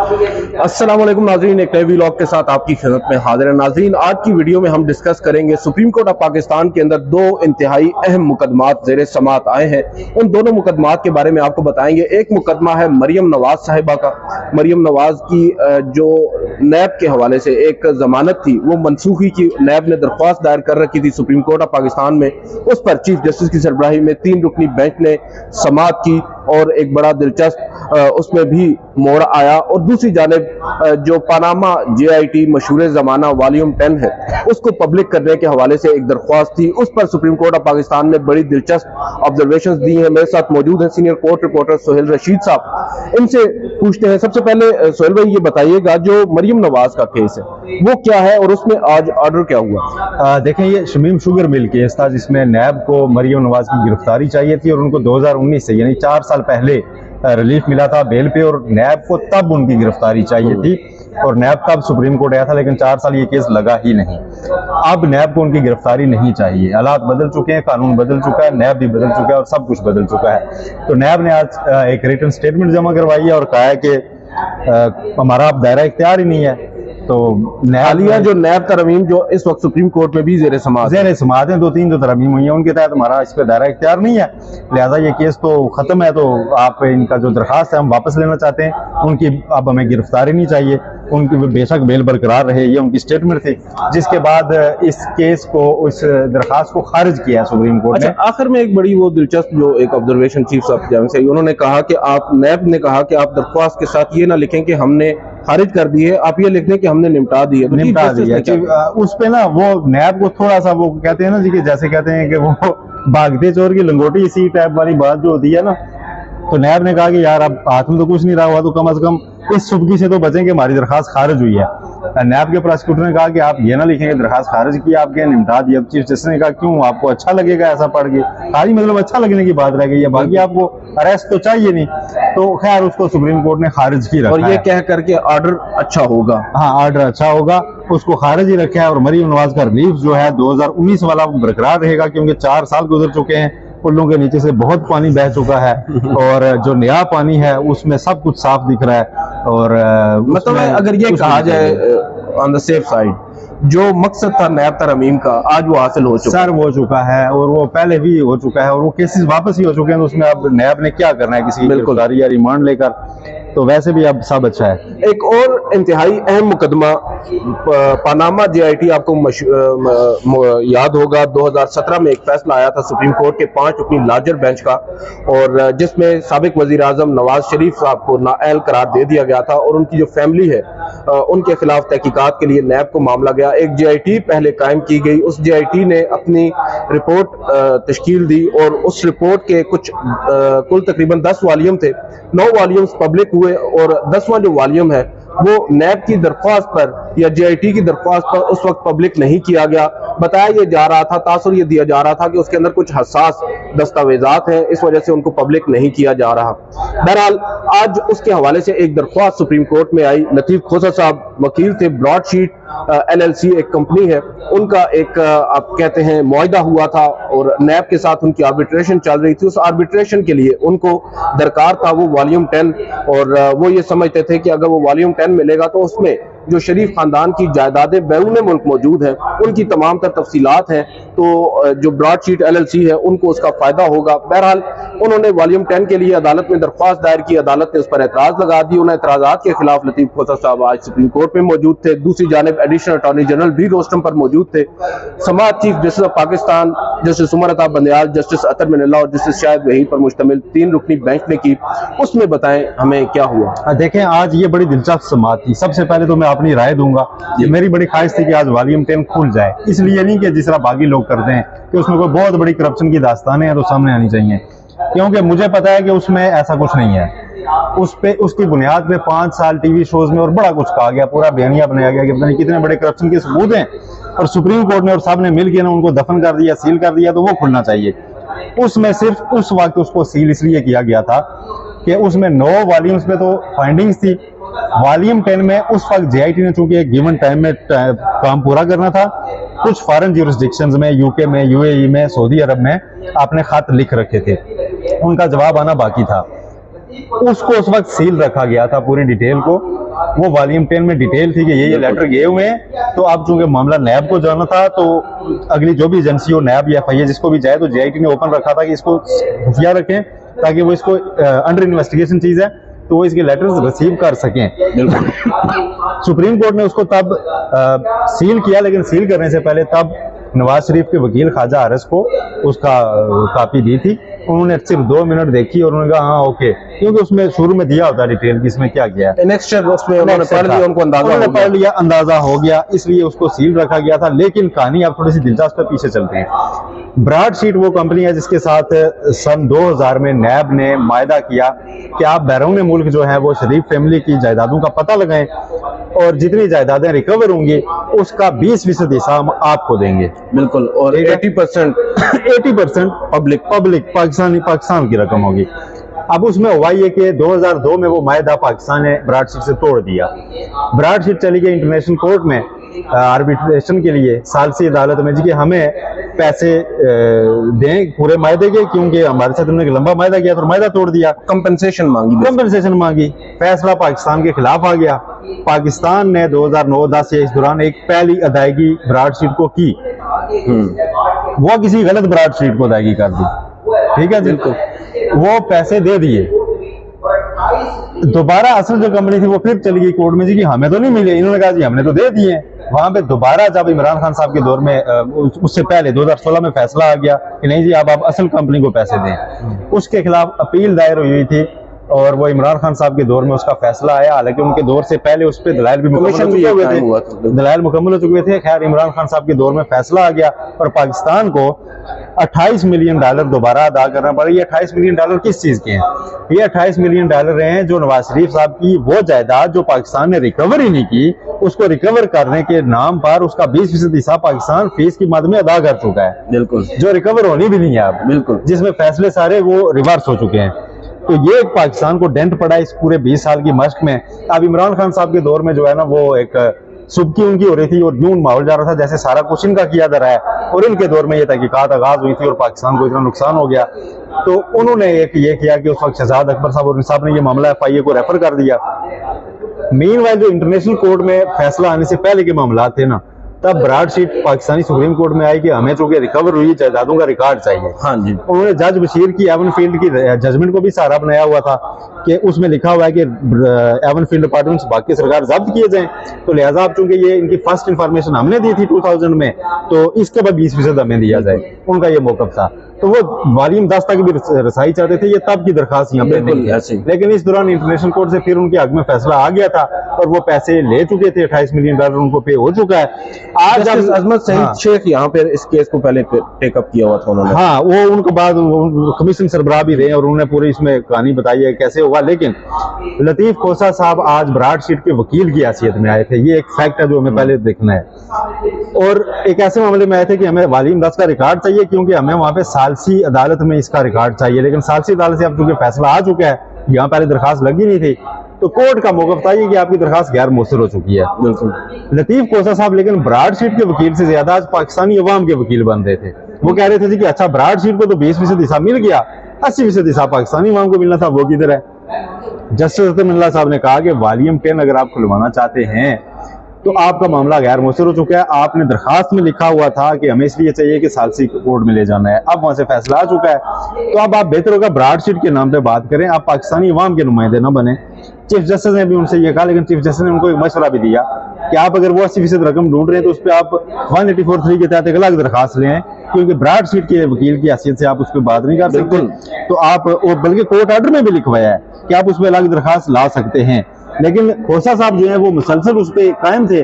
अस्सलाम वालेकुम नाज़रीन, एक नए व्लॉग के साथ आपकी खिदमत में हाजिर है। नाज़रीन, आज की वीडियो में हम डिस्कस करेंगे सुप्रीम कोर्ट ऑफ पाकिस्तान के अंदर दो इंतहाई अहम मुकदमात ज़ेरे समात आए हैं। उन दोनों मुकदमात के बारे में आपको बताएंगे। एक मुकदमा है मरियम नवाज साहिबा का। मरियम नवाज की जो नैब के हवाले से एक जमानत थी वो मनसूखी की नैब ने दरख्वास्त दायर कर रखी थी सुप्रीम कोर्ट ऑफ पाकिस्तान में। उस पर चीफ जस्टिस की सरबराही में 3 रुकनी बेंच ने समात की और एक बड़ा दिलचस्प उसमें भी मोड़ आया। और दूसरी जानिब जो पनामा JIT मशहूर ज़माना वॉल्यूम 10 है उसको पब्लिक करने के हवाले से एक दरख्वास्त थी, उस पर सुप्रीम कोर्ट ऑफ पाकिस्तान ने बड़ी दिलचस्प ऑब्जर्वेशंस दी हैं। मेरे साथ मौजूद हैं senior court reporter Sohail Rashid साहब। इनसे पूछते हैं, सबसे पहले सोहेल भाई ये बताइएगा जो मरियम नवाज का केस है वो क्या है और उसमें आज ऑर्डर क्या हुआ? देखें, ये शमीम शुगर मिल केस था जिसमें नैब को मरियम नवाज की गिरफ्तारी चाहिए थी और उनको 2019 से यानी 4 साल पहले रिलीफ मिला था बेल पे, और नैब को तब उनकी गिरफ्तारी चाहिए थी और नैब तब सुप्रीम कोर्ट आया था, लेकिन 4 साल ये केस लगा ही नहीं। अब नैब को उनकी गिरफ्तारी नहीं चाहिए। हालात बदल चुके हैं, कानून बदल चुका है, नैब भी बदल चुका है और सब कुछ बदल चुका है। तो नैब ने आज एक रिटन स्टेटमेंट जमा करवाई है और कहा है कि हमारा अब दायरा इख्तियार ही नहीं है। तो हालिया जो नैब तरमीम जो इस वक्त सुप्रीम कोर्ट में भी ज़ेरे समात है, 2-3 जो तरमीम हुई है उनके तहत हमारा इस पर दायरा इख्तियार नहीं है, लिहाजा ये केस तो खत्म है। तो आप इनका जो दरखास्त है हम वापस लेना चाहते हैं, उनकी अब हमें गिरफ्तारी नहीं चाहिए, उनकी बेशक बेल बरकरार रहे, ये उनकी स्टेटमेंट थी। जिसके बाद इस केस को, इस दरखास्त को खारिज किया सुप्रीम कोर्ट ने। आखिर में एक बड़ी वो दिलचस्प जो एक ऑब्जर्वेशन चीफ साहब से उन्होंने कहा कि आप नैब ने कहा कि आप दरख्वास्त के साथ ये ना लिखें कि हमने खारिज कर दी है, आप ये लिख दें कि हमने निपटा दी है। तो निपटा दिया उस पे ना वो नैब को थोड़ा सा वो कहते हैं ना जी, कि जैसे कहते हैं कि वो भागते चोर की लंगोटी, इसी टाइप वाली बात जो होती है ना। तो नैब ने कहा कि यार अब हाथ में तो कुछ नहीं रहा हुआ, तो कम से कम इस सुबकी से तो बचें कि हमारी दरखास्त खारिज हुई है। नैब के प्रोसिक्यूटर ने कहा कि आप ये ना लिखेंगे दरखास्त खारिज की, आपके निपटा दिया। चीफ जस्टिस ने कहा क्यों, आपको अच्छा लगेगा ऐसा पढ़ के? खाली मतलब अच्छा लगने की बात रह गई है, बाकी आपको अरेस्ट तो चाहिए नहीं। तो खैर उसको सुप्रीम कोर्ट ने खारिज की रखा और ये कह करके ऑर्डर अच्छा होगा। हाँ, ऑर्डर अच्छा होगा, उसको खारिज ही रखा है। और मरियम नवाज का रिलीफ जो है 2019 वाला बरकरार रहेगा, क्योंकि 4 साल गुजर चुके हैं, पुलों के नीचे से बहुत पानी बह चुका है और जो नया पानी है उसमें सब कुछ साफ दिख रहा है। और मतलब अगर ये कहा जाए ऑन द सेफ साइड, जो मकसद था नैब तरमीम का आज वो हासिल हो चुका सर हो चुका है, और वो पहले भी हो चुका है और वो केसेस वापस ही हो चुके हैं। तो उसमें अब नैब ने क्या करना है किसी गिरफ्तारी या रिमांड लेकर? तो वैसे भी अब सब अच्छा है। एक और इंतहाई अहम मुकदमा पनामा JIT, आपको याद होगा 2017 में एक फैसला आया था सुप्रीम कोर्ट के 5 रुकनी लार्जर बेंच का, और जिसमें साबिक वजीर आजम नवाज शरीफ साहब को नाअहल करार दे दिया गया था और उनकी जो फैमिली है उनके खिलाफ तहकीकात के लिए नैब को मामला गया। एक JIT पहले कायम की गई, उस JIT ने अपनी रिपोर्ट तश्कील दी और उस रिपोर्ट के कुछ कुल तकरीबन 10 वॉल्यूम थे, 9 वॉल्यूम्स पब्लिक हुए और 10वां जो वॉल्यूम है वो नैब की दरख्वास्त पर या JIT की दरख्वास्त पर उस वक्त पब्लिक नहीं किया गया। बताया ये जा रहा था, तासुर ये दिया जा रहा था कि उसके अंदर कुछ हसास दस्तावेजात हैं, इस वजह से उनको पब्लिक नहीं किया जा रहा। बहरहाल आज उसके हवाले से एक दरख्वास्त सुप्रीम कोर्ट में आई। लतीफ खोसा साहब वकील थे, ब्रॉडशीट LLC एक कंपनी है, उनका एक आप कहते हैं मुआहिदा हुआ था और नैब के साथ उनकी आर्बिट्रेशन चल रही थी। उस आर्बिट्रेशन के लिए उनको दरकार था वो वॉल्यूम 10, और वो ये समझते थे कि अगर वो वॉल्यूम 10 मिलेगा तो उसमें जो शरीफ खानदान की जायदादें बैरून मुल्क मौजूद हैं उनकी तमाम तर तफसीलात हैं, तो जो ब्रॉडशीट LLC है उनको उसका फायदा होगा। बहरहाल उन्होंने वॉल्यूम 10 के लिए अदालत में दरख्वास्त दायर की, अदालत ने उस पर एतराज लगा दी। उन एतराज़ात के खिलाफ लतीफ खोसा साहब आज सुप्रीम कोर्ट में मौजूद थे। दूसरी जानिब एडिशनल अटॉर्नी जनरल भी रोस्टम पर मौजूद थे। समाअत chief justice of Pakistan justice Umar Ata Bandial, justice अतर मिनल्ला और जस्टिस शाहिद वहीद पर मुश्तमिल 3 रुकनी बेंच ने की। उसमें बताएं हमें क्या हुआ। देखें, आज ये बड़ी दिलचस्प समाअत थी। सबसे पहले तो मैं अपनी राय दूंगा, मेरी बड़ी ख्वाहिश थी कि आज वॉल्यूम 10 खुल जाए, इसलिए नहीं कि जिस तरह बाकी लोग करते हैं कि उसमें कोई बहुत बड़ी करप्शन की दास्तानें हैं तो सामने आनी चाहिए, क्योंकि मुझे पता है कि उसमें ऐसा कुछ नहीं है। उस पे उसकी बुनियाद पे 5 साल टीवी शोज में और बड़ा कुछ कहा गया, पूरा बयानिया बनाया गया कि पता नहीं कितने बड़े करप्शन के सबूत हैं, और सुप्रीम कोर्ट ने और साहब ने मिल के ना उनको दफन कर दिया, सील कर दिया, तो वो खुलना चाहिए। उसमें सिर्फ उस वक्त उसको सील इसलिए किया गया था कि उसमें 9 वॉल्यूम्स में तो फाइंडिंग्स थी, वॉल्यूम 10 में उस वक्त JIT ने चूंकि एक गिवन टाइम में काम पूरा करना था, कुछ फॉरेन ज्यूरिसडिक्शंस में, UK में, UAE में, सऊदी अरब में अपने खत लिख रखे थे, उनका जवाब आना बाकी था। उसको उस वक्त सील रखा गया था पूरी डिटेल को। वो वॉल्यूम 10 में डिटेल थी कि ये लेटर गए हुए हैं। तो अब चूंकि मामला नैब को जाना था, तो अगली जो भी एजेंसी हो, नैब या FIA जिसको भी जाए, तो JIT ने ओपन रखा था कि इसको खुफिया रखें ताकि वो इसको अंडर इन्वेस्टिगेशन चीज है तो वो इसके लेटर्स रिसीव कर सकें। सुप्रीम कोर्ट ने उसको तब सील किया, लेकिन सील करने से पहले तब नवाज शरीफ के वकील ख्वाजा आरस को उसका कॉपी दी थी। उन्होंने सिर्फ 2 मिनट देखी और उन्होंने कहा हाँ ओके, क्योंकि उसमें शुरू में दिया होता डिटेल कि इसमें क्या किया है। उसमें उन्होंने पढ़ लिया, उनको अंदाजा हो गया, इसलिए उसको सील रखा गया था। लेकिन कहानी आप थोड़ी सी दिलचस्प है, पीछे चलते हैं। ब्रॉडशीट वो कंपनी है जिसके साथ सन 2000 में नैब ने मायदा किया कि आप बैरून मुल्क जो है वो शरीफ फैमिली की जायदादों का पता लगाएं और जितनी जायदादें रिकवर होंगी उसका 20% हिस्सा हम आपको देंगे। बिल्कुल। और 80% पब्लिक पाकिस्तान की रकम होगी। अब उसमें हुआ ये कि 2002 में वो मायदा पाकिस्तान ने ब्रॉडशीट से तोड़ दिया। ब्रॉडशीट चली गई इंटरनेशनल कोर्ट में आर्बिट्रेशन के लिए, सालसी अदालत में जी कि हमें पैसे दें पूरे मायदे के, क्योंकि हमारे साथ उन्होंने लंबा मायदा किया तो मायदा तोड़ दिया। कंपनसेशन मांगी। फैसला पाकिस्तान के खिलाफ आ गया। पाकिस्तान ने 2009-10 इस दौरान एक पहली अदायगी ब्रॉडशीट को की। वो किसी गलत ब्रॉडशीट को अदायगी कर दी, ठीक है जी, वो पैसे दे दिए। दोबारा असल जो कंपनी थी वो फिर चली गई कोर्ट में जी कि हमें तो नहीं मिले। इन्होंने कहा जी हमने तो दे दिए। वहां पे दोबारा जब इमरान खान साहब के दौर में उससे पहले 2016 में फैसला आ गया कि नहीं जी अब आप असल कंपनी को पैसे दें। उसके खिलाफ अपील दायर हुई थी और वो इमरान खान साहब के दौर में उसका फैसला आया। हालांकि उनके दौर से पहले उस पर दलाइल भी मुकम्मल हो चुके थे। खैर इमरान खान साहब के दौर में फैसला आ गया और पाकिस्तान को $28 मिलियन दोबारा अदा करना पड़ा। ये $28 मिलियन किस चीज के हैं? ये $28 मिलियन रहे हैं जो नवाज शरीफ साहब की वो जायदाद जो पाकिस्तान ने रिकवर ही नहीं की, उसको रिकवर करने के नाम पर उसका 20% हिस्सा पाकिस्तान फीस की मद में अदा कर चुका है। बिल्कुल। जो रिकवर होनी भी नहीं है अब, बिल्कुल, जिसमें फैसले सारे वो रिवर्स हो चुके हैं। तो ये पाकिस्तान को डेंट पड़ा इस पूरे 20 साल की मश्क में। अब इमरान खान साहब के दौर में जो है ना वो एक सुबकी उनकी हो रही थी और यूं माहौल जा रहा था जैसे सारा कुछ इनका किया जा रहा है। और इनके दौर में ये तहकीकात आगाज हुई थी और पाकिस्तान को इतना नुकसान हो गया तो उन्होंने एक ये किया कि उस वक्त शहजाद अकबर साहब और उन साहब ने ये मामला FIA को रेफर कर दिया। मीनवाइल जो इंटरनेशनल कोर्ट में फैसला आने से पहले के मामला थे ना, तब ब्रॉडशीट पाकिस्तानी सुप्रीम कोर्ट में आई कि हमें चूंकि रिकवर हुई जायदादों का रिकॉर्ड चाहिए। हाँ जी। उन्होंने जज बशीर की एवनफील्ड की जजमेंट को भी सहारा बनाया हुआ था कि उसमें लिखा हुआ है कि एवनफील्ड अपार्टमेंट्स बाकी सरकार जब्त किए जाएं। तो लिहाजा अब चूंकि ये इनकी फर्स्ट इंफॉर्मेशन हमने दी थी 2000 में, तो इसके बाद 20% हमें दिया जाए, उनका ये मौकफ था। तो वो वॉल्यूम 10 तक भी रसाई चाहते थे, ये तब की दरखास्त यहाँ पे नहीं है। लेकिन इस दौरान इंटरनेशनल कोर्ट से फिर उनके हक में फैसला आ गया था और वो पैसे ले चुके थे। $28 मिलियन उनको पे हो चुका है। आज जब अजमत सईद शेख यहाँ पे इस केस को पहले टेकअप किया हुआ था उन्होंने, हाँ, वो उनको बाद कमीशन सरबराह भी रहे और उन्होंने पूरी इसमें कहानी बताई है कैसे हुआ। लेकिन लतीफ खोसा साहब आज ब्रॉडशीट के वकील की हैसियत में आए थे। ये एक फैक्ट है जो हमें पहले देखना है। और एक ऐसे मामले में आए थे कि हमें वॉल्यूम 10 का रिकॉर्ड चाहिए क्योंकि हमें वहां पे सालसी अदालत में इसका रिकॉर्ड चाहिए। लेकिन सालसी अदालत से अब चूंकि फैसला आ चुका है, यहाँ पहले दरखास्त लगी नहीं थी, तो कोर्ट का मौकफ था कि आपकी दरखास्त गैर मौसर हो चुकी है। बिल्कुल। लतीफ खोसा साहब लेकिन ब्रॉडशीट के वकील से ज्यादा आज पाकिस्तानी अवाम के वकील बन रहे थे। वो कह रहे थे कि अच्छा ब्रॉडशीट को तो 20% हिस्सा मिल गया, 80% हिस्सा पाकिस्तानी अवाम को मिलना था, वो किधर है? जस्टिस अतमिल्ला साहब ने कहा कि वॉल्यूम 10 अगर आप खुलवाना चाहते हैं तो आपका मामला गैर मौसर हो चुका है। आपने दरखास्त में लिखा हुआ था कि हमें इसलिए चाहिए कि सालसी कोर्ट में ले जाना है, अब वहां से फैसला आ चुका है। तो अब आप बेहतर होगा ब्रॉडशीट के नाम पे बात करें, आप पाकिस्तानी अवाम के नुमाइंदे न बने। चीफ जस्टिस ने भी उनसे ये कहा, लेकिन चीफ जस्टिस ने उनको एक मशवरा भी दिया कि आप अगर वो 80% रकम ढूंढ रहे हैं तो उस पर आप 184(3) के तहत एक अलग दरखास्त ले आए, क्योंकि ब्रॉडशीट के वकील की हैसियत से आप उस पर बात नहीं कर सकते। तो आप, बल्कि कोर्ट ऑर्डर में भी लिखवाया है कि आप उसमें अलग दरखास्त ला सकते हैं। लेकिन खोसा साहब जो है वो मुसलसल उस पर कायम थे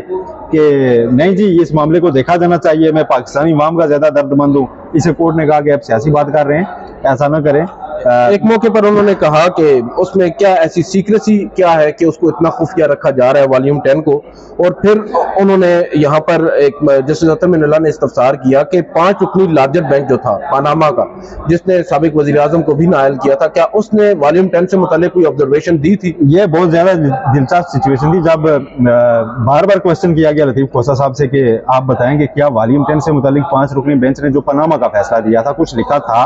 कि नहीं जी इस मामले को देखा जाना चाहिए, मैं पाकिस्तानी अवाम का ज्यादा दर्दमंद हूँ। इसे कोर्ट ने कहा कि आप सियासी बात कर रहे हैं, ऐसा ना करें। एक मौके पर उन्होंने कहा कि उसमें क्या ऐसी सीक्रेसी क्या है कि उसको इतना खुफिया रखा जा रहा है वॉल्यूम 10 को। और फिर उन्होंने यहाँ पर एक जस्टिस अतमिल्ला ने इस्तफसार किया कि 5 रुकनी लार्जर बैंक जो था पनामा का, जिसने साबिक वजीर आजम को भी नायल किया था, क्या उसने वॉल्यूम 10 से मुताल्लिक कोई ऑब्जर्वेशन दी थी? ये बहुत ज्यादा दिलचस्प सिचुएशन थी जब बार बार क्वेश्चन किया गया लतीफ खोसा साहब से कि आप बताएंगे क्या वॉल्यूम 10 से मुताल्लिक 5 रुकनी बेंच ने जो पनामा का फैसला दिया था कुछ लिखा था?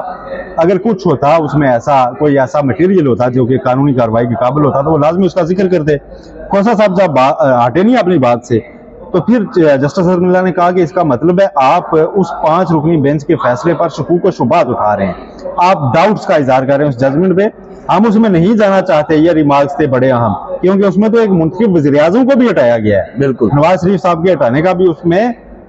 अगर कुछ होता उसमें उसमें ऐसा कोई ऐसा मटेरियल होता जो कि कानूनी कार्रवाई के काबिल होता तो वो लाजमी उसका जिक्र करते। खोसा साहब जब हटे नहीं अपनी बात से, तो फिर जस्टिस अतरमिल्ला ने कहा कि इसका मतलब है आप उस 5 रुकनी बेंच के फैसले पर शकूक व शुबात उठा रहे हैं, आप डाउट्स का इजहार कर रहे हैं उस जजमेंट पे, हम उसमें नहीं जाना चाहते। ये रिमार्क्स थे बड़े अहम, क्योंकि उसमें तो एक मुंतखब वज़ीर-ए-आज़म को भी हटाया गया है, बिल्कुल नवाज शरीफ साहब के हटाने का भी उसमें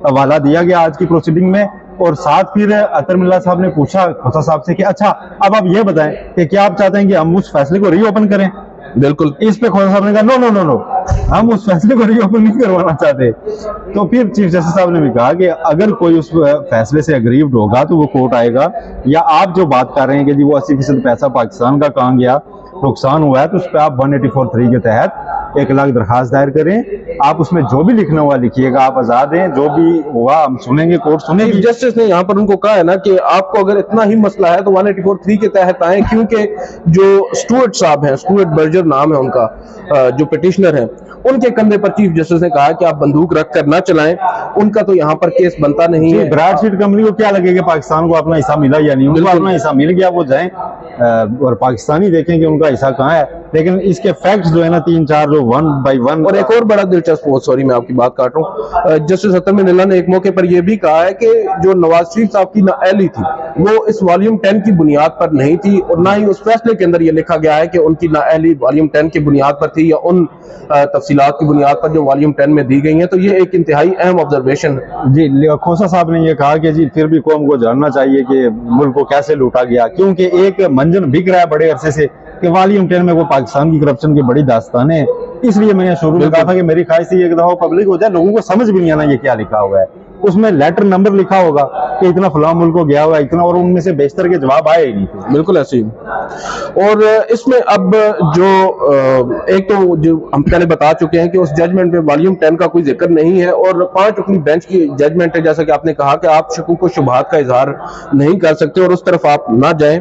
हवाला दिया गया आज की प्रोसीडिंग में। और साथ फिर अतरमिल्ला साहब ने पूछा खोसा साहब से कि अच्छा अब आप ये बताएं कि क्या आप चाहते हैं कि हम उस फैसले को रीओपन करें। बिल्कुल। इस पे खोसा साहब ने कहा नो नो नो नो, हम उस फैसले को रीओपन नहीं करवाना चाहते। तो फिर चीफ जस्टिस साहब ने भी कहा कि अगर कोई उस फैसले से अग्रीव्ड होगा तो वो कोर्ट आएगा, या आप जो बात कर रहे हैं कि जी वो 80% पैसा पाकिस्तान का कहाँ गया, नुकसान हुआ है, तो उस पर आप 184(3) के तहत 1 लाख दरखास्त दायर करें। आप उसमें जो भी लिखना हुआ लिखिएगा, आप आजाद हैं, जो भी हुआ हम सुनेंगे, कोर्ट सुनेगी। जस्टिस ने यहाँ पर उनको कहा है ना कि आपको अगर इतना ही मसला है तो 184(3) के तहत आए, क्योंकि जो स्टुअर्ट साहब हैं, स्टुअर्ट बर्जर नाम है उनका, जो पिटिशनर हैं, उनके कंधे पर चीफ जस्टिस ने कहा कि आप बंदूक रख कर ना चलाएं, उनका तो यहाँ पर केस बनता नहीं है। ब्रॉडशीट कंपनी को क्या लगेगा पाकिस्तान को अपना हिस्सा मिला या नहीं, उनको अपना हिस्सा मिल गया, वो जाएं और पाकिस्तानी देखें कि उनका हिस्सा कहाँ है। लेकिन इसके फैक्ट्स जो है ना 3-4 जो 1 बाय 1। और एक और बड़ा दिलचस्प, सॉरी मैं आपकी बात काट रहा हूँ, जस्टिस अतरमिल्ला ने एक मौके पर यह भी कहा है कि जो नवाज शरीफ साहब की नाअहली थी वो इस वॉल्यूम 10 की बुनियाद पर नहीं थी, और ना ही उस फैसले के अंदर यह लिखा गया है कि उनकी नाअहली वॉल्यूम 10 की बुनियाद पर थी या उन तफसीलात की बुनियाद पर जो वॉल्यूम 10 में दी गई हैं। तो ये एक इंतहाई अहम ऑब्जर्वेशन है। जी, खोसा साहब ने यह कहा कि जी फिर भी कौम को जानना चाहिए कि मुल्क को कैसे लूटा गया, क्योंकि एक मंजन बिक रहा है बड़े अरसे से कि वॉल्यूम 10 में वो पाकिस्तान की करप्शन की बड़ी दास्तान है। इसलिए मैंने शुरू में कहा था कि मेरी ख्वाहिश थी एक दफा पब्लिक हो जाए, लोगों को समझ भी नहीं आना ये क्या लिखा हुआ है। उसमें लेटर नंबर लिखा होगा कि इतना फलां मुल्क को गया हुआ इतना, और उनमें से बेशतर के जवाब आए ही नहीं थे। बिल्कुल ऐसे ही। और इसमें अब जो एक तो जो हम पहले बता चुके हैं कि उस जजमेंट में वॉल्यूम 10 का कोई जिक्र नहीं है, और 5 अपनी बेंच की जजमेंट है, जैसा कि आपने कहा कि आप शकूक व शुबहात का इजहार नहीं कर सकते और उस तरफ आप ना जाएं।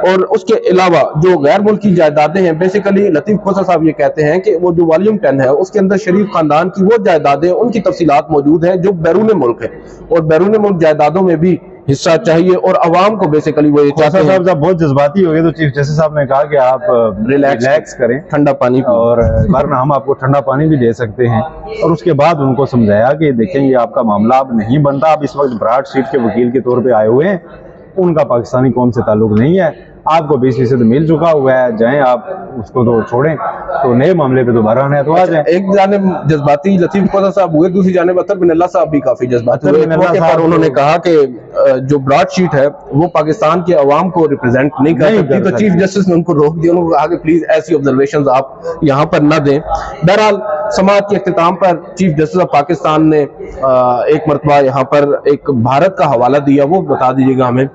और उसके अलावा जो गैर मुल्की जायदादें हैं, बेसिकली लतीफ खोसा साहब ये कहते हैं कि वो जो वॉल्यूम 10 है उसके अंदर शरीफ खानदान की वो जायदादें, उनकी तफसीलात मौजूद हैं जो बैरून मुल्क है, और बैरून मुल्क जायदादों में भी हिस्सा चाहिए, और अवाम को बेसिकली वो चाहते हैं। साहब जब बहुत जज्बाती हो गए तो चीफ जस्टिस साहब ने कहा कि आप रिलैक्स करें, ठंडा पानी पिएं, और वरना हम आपको ठंडा पानी भी दे सकते हैं। और उसके बाद उनको समझाया कि देखें ये आपका मामला अब नहीं बनता, आप इस वक्त ब्रॉडशीट के वकील के तौर पे आए हुए हैं, उनका पाकिस्तानी कौम से ताल्लुक नहीं है, आपको 20% मिल चुका हुआ है, जाएं आप उसको तो छोड़ें, तो नए मामले पे दोबारा आना है तो आ जाएं। एक जानिब जज्बाती लतीफ खोसा साहब हुए, दूसरी जानिब अतरमिल्ला साहब भी काफी जज्बाती हुए। उन्होंने कहा कि जो ब्रॉडशीट है वो पाकिस्तान के अवाम को रिप्रेजेंट नहीं कर सकती, तो चीफ जस्टिस ने उनको रोक दिया, उनको कहा कि प्लीज ऐसी ऑब्जर्वेशंस आप यहाँ पर न दें। बहरहाल समाअत के इख्तिताम पर चीफ जस्टिस ऑफ पाकिस्तान ने एक मरतबा यहाँ पर एक भारत का हवाला दिया, वो बता दीजिएगा हमें।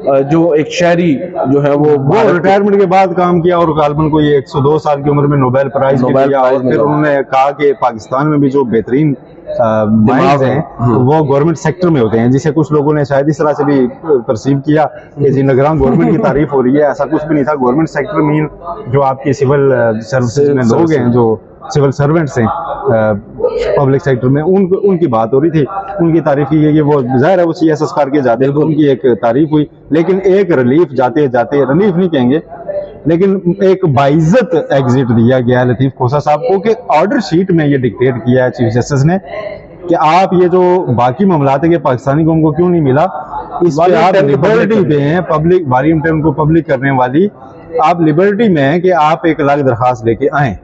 जो एक शहरी जो है वो रिटायरमेंट के बाद काम किया, और गालबन को ये 102 साल की उम्र में नोबेल प्राइज दिया। और फिर उन्होंने कहा कि पाकिस्तान में भी जो बेहतरीन माइंड्स हैं वो गवर्नमेंट सेक्टर में होते हैं, जिसे कुछ लोगों ने शायद इस तरह से भी परसीव किया कि जी निगरान गवर्नमेंट की तारीफ हो रही है, ऐसा कुछ भी नहीं था। गवर्नमेंट सेक्टर में जो आपके सिविल सर्विसेज में लोग हैं, जो सिविल सर्वेंट्स हैं पब्लिक सेक्टर में, उनकी बात हो रही थी, उनकी तारीफ की गई कि वो जाहिर है वो CSS करके जाते हैं, तो उनकी एक तारीफ हुई। लेकिन एक रिलीफ जाते जाते, रिलीफ नहीं कहेंगे लेकिन एक बाइज्जत एग्जिट दिया गया है लतीफ खोसा साहब को, कि ऑर्डर शीट में ये डिक्टेट किया है चीफ जस्टिस ने कि आप ये जो बाकी मामलात है कि पाकिस्तानी कौम को क्यों नहीं मिला, इस पे आप लिबर्टी पे हैं, पब्लिक वॉल्यूम 10 को पब्लिक करने वाली आप लिबर्टी में हैं कि आप 1 लाख दरखास्त लेके आए।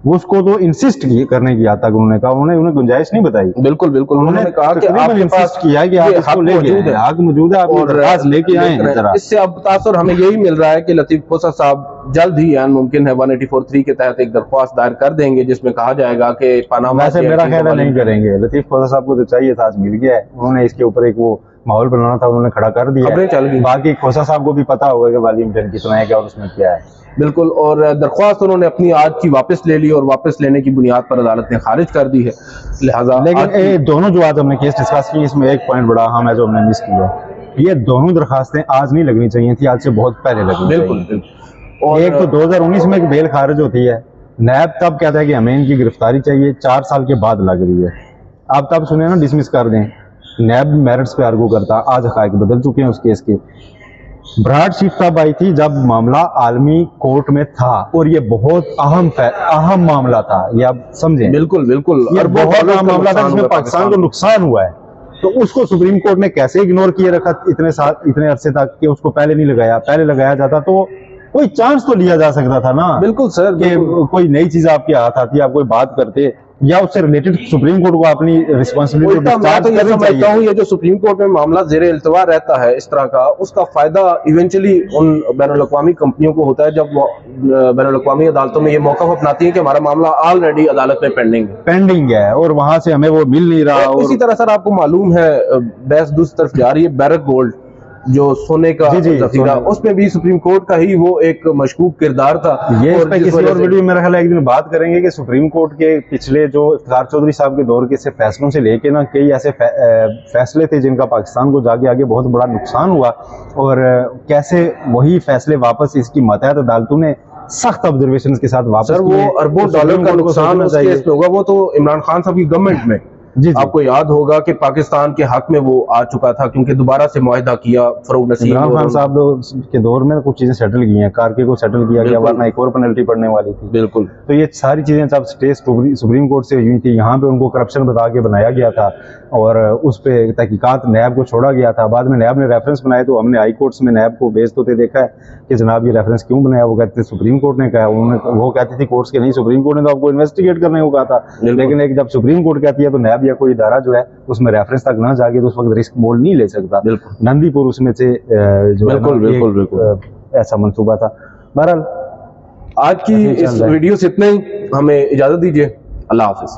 वो उसको तो इंसिस्ट करने की आता उन्होंने कहा, उन्हें गुंजाइश नहीं बताई। बिल्कुल बिल्कुल, उन्होंने कहा कि आपके पास किया कि आप इसको लेके आए, हक मौजूद है, आप दरखास्त लेके आए। इससे अब तासुर हमें यही मिल रहा है कि लतीफ खोसा साहब जल्द ही मुमकिन है 184(3) के तहत एक दरख्वास्त दायर कर देंगे, जिसमें कहा जाएगा कि पनामा से मेरा ख्याल नहीं करेंगे। लतीफ खोसा साहब को जो चाहिए था आज मिल गया है, उन्होंने इसके ऊपर एक वो माहौल बनाना था, उन्होंने खड़ा कर दिया। बाकी खोसा साहब को भी पता होगा कि वॉल्यूम 10 कितना है क्या और उसमें क्या है। बिल्कुल, और दरख्वास्त उन्होंने अपनी आज की वापस ले ली, और वापस लेने की बुनियाद पर अदालत ने खारिज कर दी है। लिहाजा लेकिन दोनों जो आज हमने केस डिस्कस की, इसमें एक पॉइंट बड़ा अहम है जो हमने मिस किया, ये दोनों दरखास्तें आज नहीं लगनी चाहिए थी, आज से बहुत पहले लगनी चाहिए। बिल्कुल। और एक तो 2019 में एक बेल खारिज होती है, नैब तब कहता है कि हमें इनकी गिरफ्तारी चाहिए, 4 साल के बाद लग रही है। आप तब सुने ना डिसमिस कर दें, नैब मेरिट्स पे आर्गू करता, आज हकायक बदल चुके हैं उस केस के। ब्राड शीट तब आई थी जब मामला आलमी कोर्ट में था, और ये बहुत अहम मामला था, ये आप समझें। बिल्कुल बिल्कुल, ये अरबों बहुत डॉलर अहम का मामला था नुकसान जिसमें हुआ पाकिस्तान को नुकसान हुआ है। तो उसको सुप्रीम कोर्ट ने कैसे इग्नोर किए रखा इतने अरसे तक कि उसको पहले नहीं लगाया। पहले लगाया जाता तो कोई चांस तो लिया जा सकता था ना। बिल्कुल सर, कि कोई नई चीज आपके हाथ आती है, आप कोई बात करते, या उससे रिलेटेड सुप्रीम कोर्ट को अपनी रिस्पॉन्सिबिलिटी उल्टा मैं तो ये समझता हूँ, ये जो सुप्रीम कोर्ट में मामला जेर इल्तवा रहता है इस तरह का, उसका फायदा इवेंचुअली उन बैनुल-अक़वामी कंपनियों को होता है जब वो बैनुल-अक़वामी अदालतों में ये मौका अपनाती है कि हमारा मामला ऑलरेडी अदालत में पेंडिंग है और वहां से हमें वो मिल नहीं रहा। और इसी तरह सर आपको मालूम है बहस दूसरी तरफ जा रही है बैरक गोल्ड, जो सोने का जखीरा, उसमें भी सुप्रीम कोर्ट का ही वो एक मशकूक किरदार था। ये इस पे किसी और वीडियो में मेरा ख्याल है एक दिन बात करेंगे कि सुप्रीम कोर्ट के पिछले जो इफ्तिखार चौधरी साहब के दौर के से फैसलों से लेके ना कई ऐसे फैसले थे जिनका पाकिस्तान को जाके आगे बहुत बड़ा नुकसान हुआ, और कैसे वही फैसले वापस इसकी मातहत अदालतों ने सख्त ऑब्जर्वेशन के साथ वापस। सर वो अरबों डॉलर का नुकसान उस केस में होगा, वो तो इमरान खान साहब की गवर्नमेंट में। जी आपको याद होगा कि पाकिस्तान के हक में वो आ चुका था, क्योंकि दोबारा से मुआहिदा किया फरूक नसीम इमरान खान साहब के दौर में कुछ चीजें सेटल की हैं, कारके को सेटल किया गया, वरना एक और पेनल्टी पड़ने वाली थी। बिल्कुल। तो ये सारी चीजें जब स्टे सुप्रीम कोर्ट से हुई थी, यहाँ पे उनको करप्शन बता के बनाया गया था और उस पे तहकीकात नैब को छोड़ा गया था। बाद में नैब ने रेफरेंस बनाए तो हमने हाई कोर्ट्स में नैब को भेजते होते देखा है कि जनाब ये रेफरेंस क्यों बनाया। वो कहते थे सुप्रीम कोर्ट ने कहा, उन्होंने वो कहती थी कोर्ट्स के नहीं, सुप्रीम कोर्ट ने तो आपको इन्वेस्टिगेट करने को कहा था। लेकिन एक जब सुप्रीम कोर्ट कहती है तो नैब या कोई इदारा जो है उसमें रेफरेंस तक ना जाके तो उस वक्त रिस्क मोल नहीं ले सकता। नंदीपुर उसमें से जो बिल्कुल ऐसा मंसूबा था। बहरहाल आज की इस वीडियो से इतना ही, हमें इजाजत दीजिए, अल्लाह हाफिज।